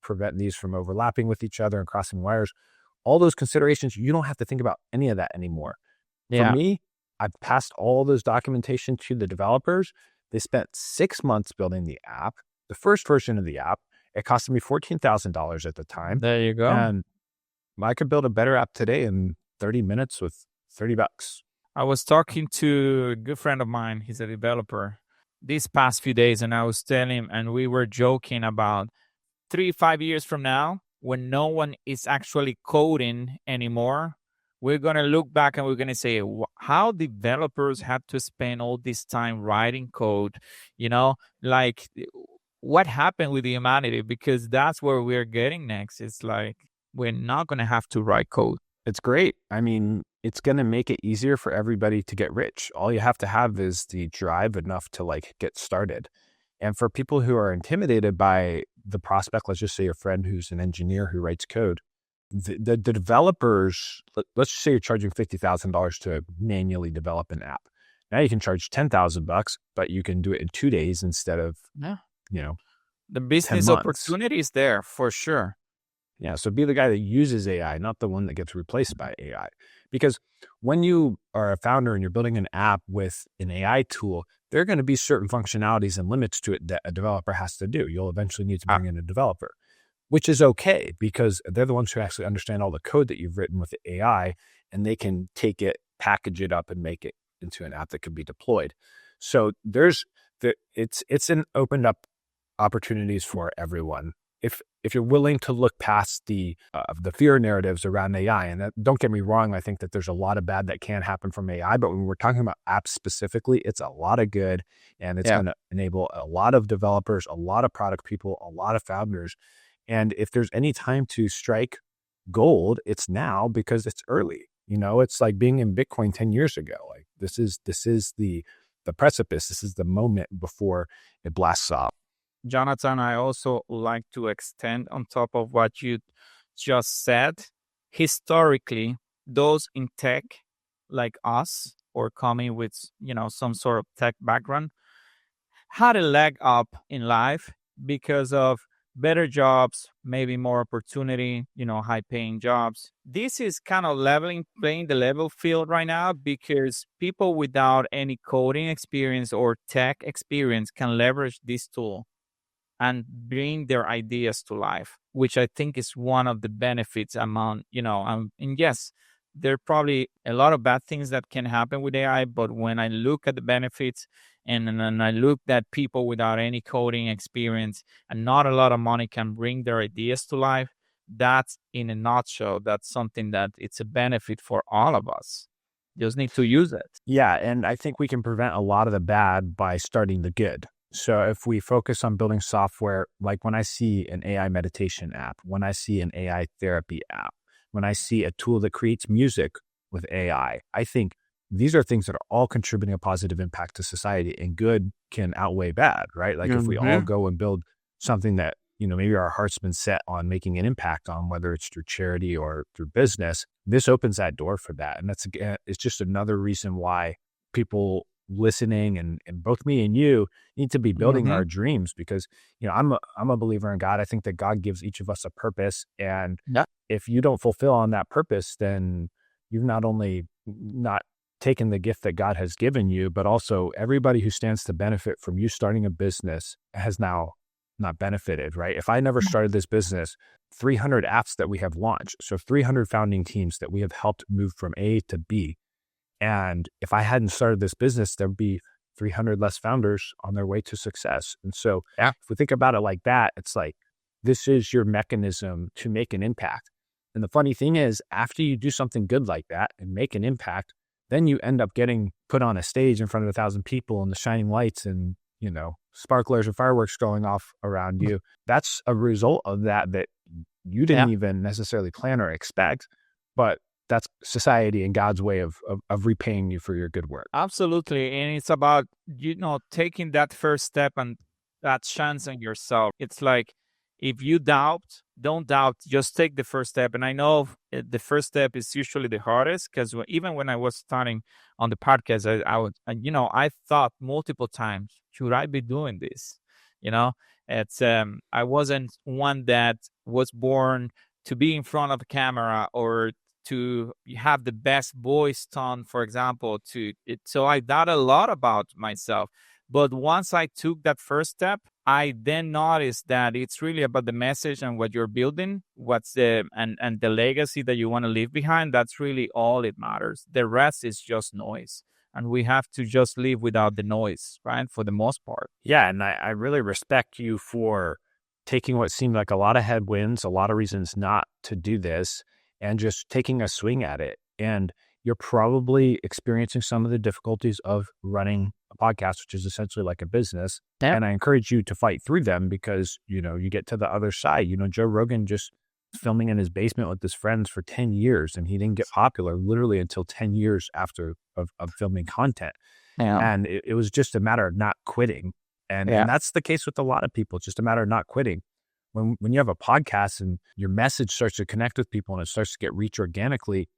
prevent these from overlapping with each other and crossing wires? All those considerations, you don't have to think about any of that anymore. For me, I've passed all those documentation to the developers. They spent 6 months building the app. The first version of the app, it costed me $14,000 at the time. There you go. And I could build a better app today in 30 minutes with $30. I was talking to a good friend of mine. He's a developer these past few days, and I was telling him, and we were joking about 3-5 years from now, when no one is actually coding anymore, we're going to look back and we're going to say how developers had to spend all this time writing code, like what happened with the humanity, because that's where we're getting next. It's like, we're not going to have to write code. It's great. I mean, it's going to make it easier for everybody to get rich. All you have to have is the drive enough to get started. And for people who are intimidated by the prospect, let's just say your friend who's an engineer who writes code, the developers, let's just say you're charging $50,000 to manually develop an app. Now you can charge $10,000, but you can do it in 2 days instead of, the business opportunity is there for sure. Yeah. So be the guy that uses AI, not the one that gets replaced by AI. Because when you are a founder and you're building an app with an AI tool, there are going to be certain functionalities and limits to it that a developer has to do. You'll eventually need to bring in a developer, which is okay because they're the ones who actually understand all the code that you've written with the AI, and they can take it, package it up, and make it into an app that can be deployed. So it's an opened up opportunities for everyone. If you're willing to look past the fear narratives around AI, and that, don't get me wrong, I think that there's a lot of bad that can happen from AI, but when we're talking about apps specifically, it's a lot of good, and it's going to enable a lot of developers, a lot of product people, a lot of founders. And if there's any time to strike gold, it's now, because it's early. It's like being in Bitcoin 10 years ago. Like this is the precipice. This is the moment before it blasts off. Jonathan, I also like to extend on top of what you just said. Historically, those in tech like us, or coming with, some sort of tech background, had a leg up in life because of better jobs, maybe more opportunity, high paying jobs. This is kind of playing the level field right now, because people without any coding experience or tech experience can leverage this tool and bring their ideas to life, which I think is one of the benefits among, and yes, there are probably a lot of bad things that can happen with AI, but when I look at the benefits and then I look at people without any coding experience and not a lot of money can bring their ideas to life, that's, in a nutshell, that's something that it's a benefit for all of us. You just need to use it. Yeah, and I think we can prevent a lot of the bad by starting the good. So if we focus on building software, like when I see an AI meditation app, when I see an AI therapy app, when I see a tool that creates music with AI, I think these are things that are all contributing a positive impact to society, and good can outweigh bad, right? Like if we all go and build something that, maybe our heart's been set on making an impact on, whether it's through charity or through business, this opens that door for that. And it's just another reason why people listening and both me and you need to be building our dreams, because I'm a believer in God. I think that God gives each of us a purpose, and if you don't fulfill on that purpose, then you've not only not taken the gift that God has given you, but also everybody who stands to benefit from you starting a business has now not benefited, right? If I never started this business, 300 apps that we have launched, so 300 founding teams that we have helped move from A to B. And if I hadn't started this business, there'd be 300 less founders on their way to success. And so if we think about it like that, it's like, this is your mechanism to make an impact. And the funny thing is, after you do something good like that and make an impact, then you end up getting put on a stage in front of 1,000 people and the shining lights and, sparklers and fireworks going off around you. That's a result of that you didn't even necessarily plan or expect, but that's society and God's way of repaying you for your good work. Absolutely. And it's about, taking that first step and that chance on yourself. It's like, if you doubt, don't doubt, just take the first step. And I know the first step is usually the hardest, because even when I was starting on the podcast, I thought multiple times, should I be doing this? I wasn't one that was born to be in front of a camera or to have the best voice tone, for example. So I doubt a lot about myself. But once I took that first step, I then noticed that it's really about the message and what you're building, and the legacy that you want to leave behind. That's really all it matters. The rest is just noise. And we have to just live without the noise, right? For the most part. Yeah. And I really respect you for taking what seemed like a lot of headwinds, a lot of reasons not to do this, and just taking a swing at it. And you're probably experiencing some of the difficulties of running a podcast, which is essentially like a business. Yeah. And I encourage you to fight through them, because, you get to the other side. Joe Rogan just filming in his basement with his friends for 10 years, and he didn't get popular literally until 10 years after of filming content. Yeah. And it was just a matter of not quitting. And that's the case with a lot of people. It's just a matter of not quitting. When you have a podcast and your message starts to connect with people and it starts to get reach organically,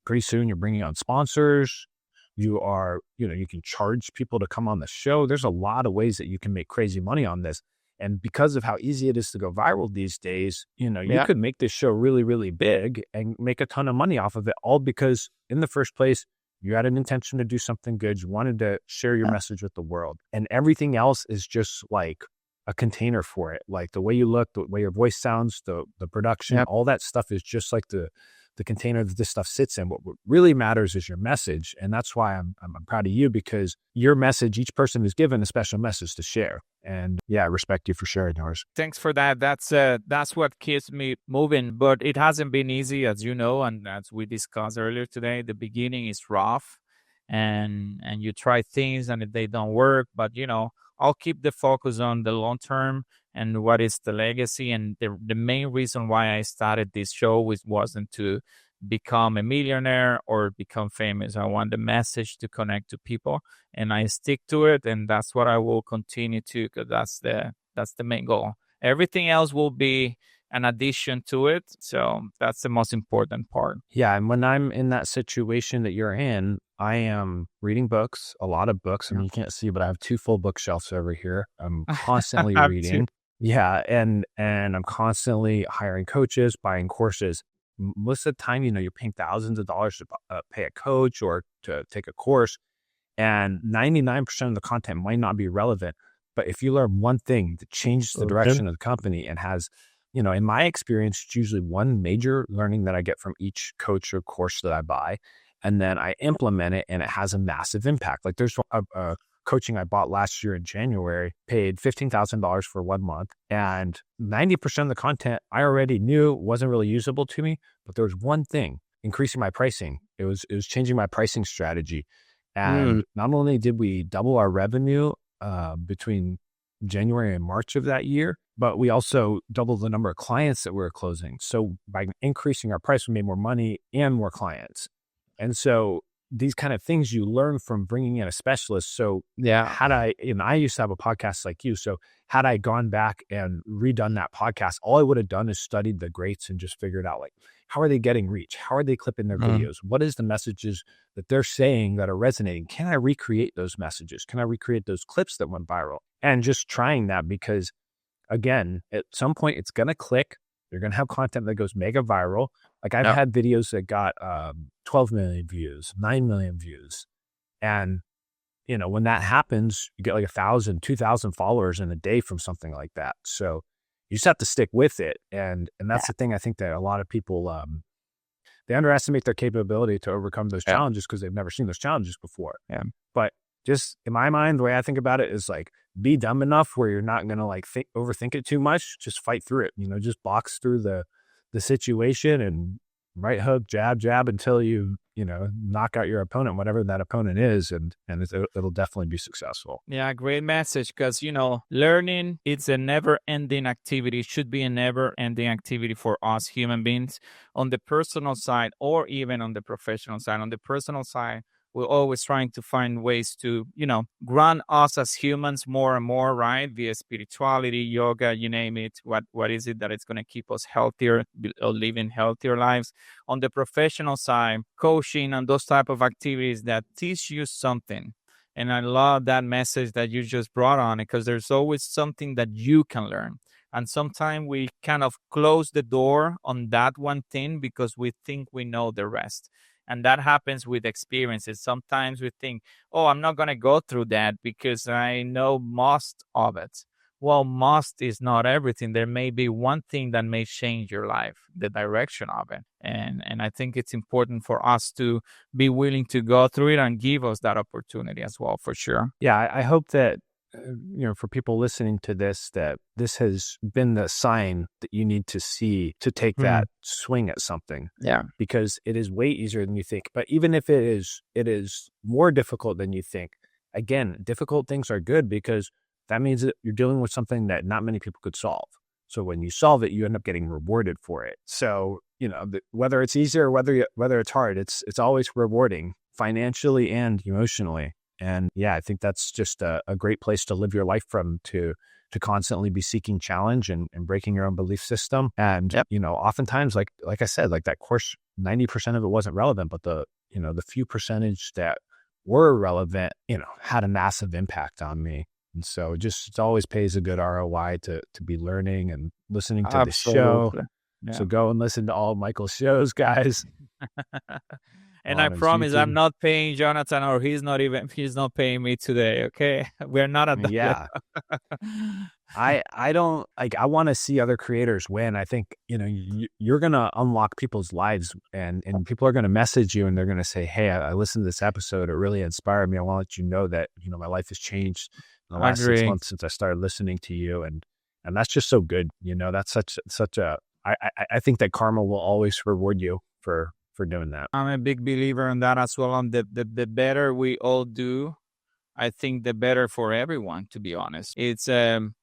pretty soon you're bringing on sponsors. You are, you can charge people to come on the show. There's a lot of ways that you can make crazy money on this. And because of how easy it is to go viral these days, you could make this show really, really big and make a ton of money off of it, all because in the first place, you had an intention to do something good. You wanted to share your message with the world. And everything else is just like a container for it. Like the way you look, the way your voice sounds, the production, all that stuff is just like the container that this stuff sits in. What really matters is your message. And that's why I'm proud of you, because your message, each person is given a special message to share. And I respect you for sharing yours. Thanks for that. That's what keeps me moving, but it hasn't been easy, as you know, and as we discussed earlier today. The beginning is rough, and you try things and they don't work, but I'll keep the focus on the long term and what is the legacy. And the main reason why I started this show wasn't to become a millionaire or become famous. I want the message to connect to people, and I stick to it. And that's what I will continue to, because that's the main goal. Everything else will be an addition to it. So that's the most important part. Yeah. And when I'm in that situation that you're in, I am reading books, a lot of books. I mean, you can't see, but I have 2 full bookshelves over here. I'm constantly reading. Yeah. And I'm constantly hiring coaches, buying courses. Most of the time, you're paying thousands of dollars to pay a coach or to take a course. And 99% of the content might not be relevant. But if you learn one thing that changes the direction of the company and has, in my experience, it's usually one major learning that I get from each coach or course that I buy. And then I implement it and it has a massive impact. Like there's a coaching I bought last year in January, paid $15,000 for 1 month. And 90% of the content I already knew wasn't really usable to me. But there was one thing, increasing my pricing. It was changing my pricing strategy. And not only did we double our revenue between January and March of that year, but we also doubled the number of clients that we were closing. So by increasing our price, we made more money and more clients. And so these kind of things you learn from bringing in a specialist. So had I used to have a podcast like you. So had I gone back and redone that podcast, all I would have done is studied the greats and just figured out, like, how are they getting reach? How are they clipping their videos? What is the messages that they're saying that are resonating? Can I recreate those messages? Can I recreate those clips that went viral? And just trying that, because again, at some point it's going to click. You're going to have content that goes mega viral. Like I've had videos that got 12 million views, 9 million views. And, when that happens, you get like 1,000, 2,000 followers in a day from something like that. So you just have to stick with it. And that's the thing. I think that a lot of people, they underestimate their capability to overcome those challenges because they've never seen those challenges before. Yeah. But just in my mind, the way I think about it is like, be dumb enough where you're not going to like overthink it too much. Just fight through it, just box through the situation and right hook, jab, jab until you knock out your opponent, whatever that opponent is, and it'll definitely be successful. Yeah, great message. Because learning, it's a never-ending activity. It should be a never-ending activity for us human beings on the personal side or even on the professional side. On the personal side, we're always trying to find ways to ground us as humans more and more, right? Via spirituality, yoga, you name it. What is it that it's going to keep us healthier or living healthier lives? On the professional side, coaching and those type of activities that teach you something. And I love that message that you just brought on, because there's always something that you can learn. And sometimes we kind of close the door on that one thing because we think we know the rest. And that happens with experiences. Sometimes we think, oh, I'm not going to go through that because I know most of it. Well, most is not everything. There may be one thing that may change your life, the direction of it. And I think it's important for us to be willing to go through it and give us that opportunity as well, for sure. Yeah, I hope that for people listening to this, that this has been the sign that you need to see to take that swing at something. Yeah. Because it is way easier than you think. But even if it is more difficult than you think, again, difficult things are good because that means that you're dealing with something that not many people could solve. So when you solve it, you end up getting rewarded for it. So, whether it's easier or whether it's hard, it's always rewarding financially and emotionally. And yeah, I think that's just a great place to live your life from, to constantly be seeking challenge and breaking your own belief system. And, oftentimes, like I said, like that course, 90% of it wasn't relevant, but the few percentage that were relevant, had a massive impact on me. And so it always pays a good ROI to be learning and listening to the show. Yeah. So go and listen to all of Michael's shows, guys. And I promise YouTube. I'm not paying Jonathan, or he's not paying me today. Okay. We're not at that level. I don't I want to see other creators win. I think, you're going to unlock people's lives, and people are going to message you and they're going to say, hey, I listened to this episode. It really inspired me. I want to let you know that, my life has changed in the last 6 months since I started listening to you. And that's just so good. That's such a, I think that karma will always reward you for doing that. I'm a big believer in that as well. And the better we all do, I think the better for everyone, to be honest. It's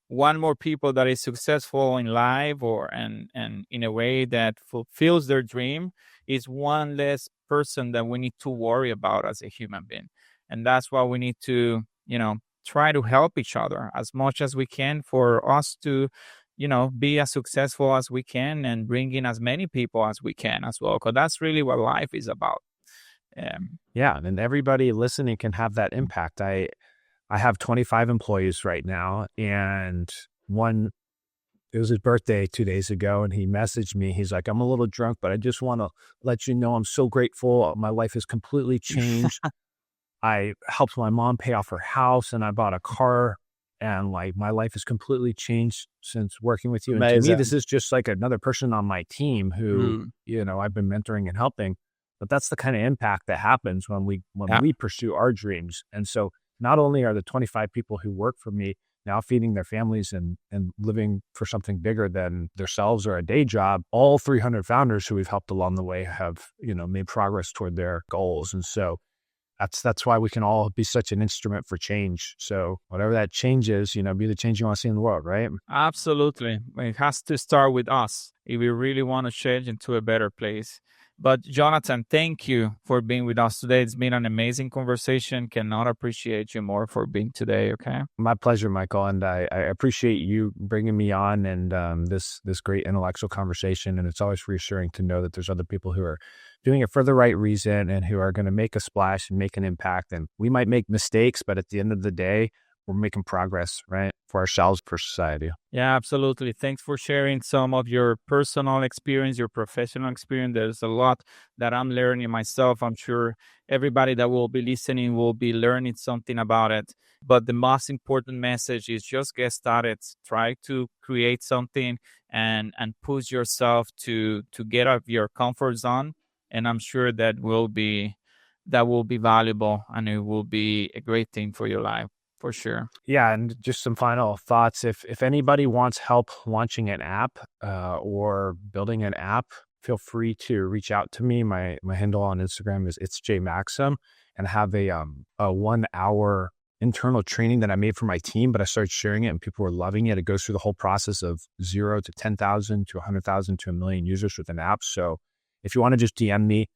one more people that is successful in life and in a way that fulfills their dream is one less person that we need to worry about as a human being. And that's why we need to, try to help each other as much as we can for us to, be as successful as we can and bring in as many people as we can as well. Because that's really what life is about. Yeah, and everybody listening can have that impact. I have 25 employees right now, and it was his birthday 2 days ago, and he messaged me. He's like, I'm a little drunk, but I just want to let you know I'm so grateful. My life has completely changed. I helped my mom pay off her house, and I bought a car, and like my life has completely changed since working with you. And to me, this is just like another person on my team who, I've been mentoring and helping. But that's the kind of impact that happens when we pursue our dreams. And so not only are the 25 people who work for me now feeding their families and living for something bigger than themselves or a day job, all 300 founders who we've helped along the way have, made progress toward their goals. And so that's why we can all be such an instrument for change. So whatever that change is, be the change you want to see in the world, right? Absolutely. It has to start with us if we really want to change into a better place. But Jonathan, thank you for being with us today. It's been an amazing conversation. Cannot appreciate you more for being today. Okay. My pleasure, Michael. And I appreciate you bringing me on and this great intellectual conversation. And it's always reassuring to know that there's other people who are doing it for the right reason and who are going to make a splash and make an impact. And we might make mistakes, but at the end of the day, we're making progress, right? For ourselves, for society. Yeah, absolutely. Thanks for sharing some of your personal experience, your professional experience. There's a lot that I'm learning myself. I'm sure everybody that will be listening will be learning something about it. But the most important message is just get started. Try to create something and push yourself to get out of your comfort zone. And I'm sure that will be valuable, and it will be a great thing for your life. For sure. Yeah. And just some final thoughts. If anybody wants help launching an app or building an app feel free to reach out to me. My handle on Instagram is it's Maxim, and I have a 1 hour internal training that I made for my team, but I started sharing it and people were loving it. It goes through the whole process of 0 to 10,000 to 100,000 to 1,000,000 users with an app. So if you want to just DM me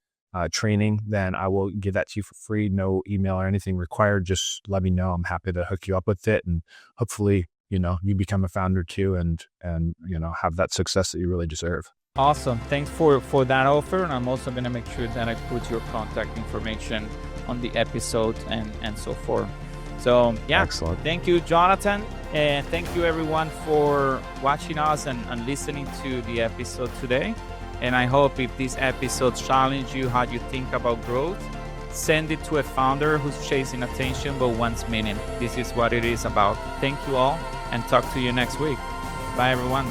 training, then I will give that to you for free. No email or anything required. Just let me know. I'm happy to hook you up with it, and hopefully, you become a founder too, and have that success that you really deserve. Awesome. Thanks for that offer. And I'm also going to make sure that I put your contact information on the episode and so forth. So yeah, excellent. Thank you, Jonathan. And thank you everyone for watching us and listening to the episode today. And I hope if this episode challenged you how you think about growth, send it to a founder who's chasing attention but wants meaning. This is what it is about. Thank you all, and talk to you next week. Bye everyone.